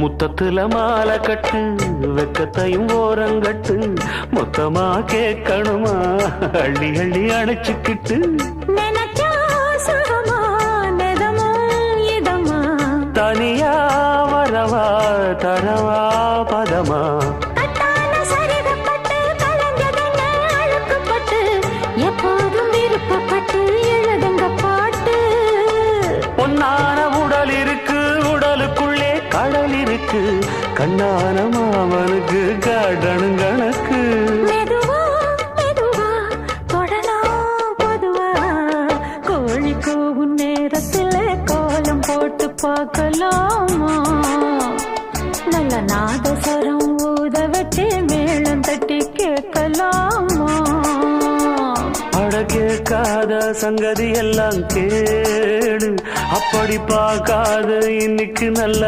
முத்தத்துல மாலை கட்டு வெக்கத்தையும் ஓரங்கட்டு மொத்தமா கேட்கணுமா அள்ளி அள்ளி அணைச்சுக்கிட்டு தனியா வரவா தரவா பதமா எப்போதும் விருப்பப்பட்டு எழுதுங்க பாட்டு பொன்னான உடல் இருக்கு உடலுக்குள்ளே கடல் இருக்கு கண்ணான மாமனுக்கு காடணும் கணக்கு மெதுவா மெதுவா தொடலாம் பொதுவா கோழி கூவும் நேரத்துல கோலம் போட்டு பார்க்கலாமா நல்ல நாதஸ்வரம் ஊத வச்சு மேளம் தட்டி கேட்கலாமா அட கேட்காத சங்கதி எல்லாம் கேடு அப்படி பார்க்காத இன்னைக்கு நல்ல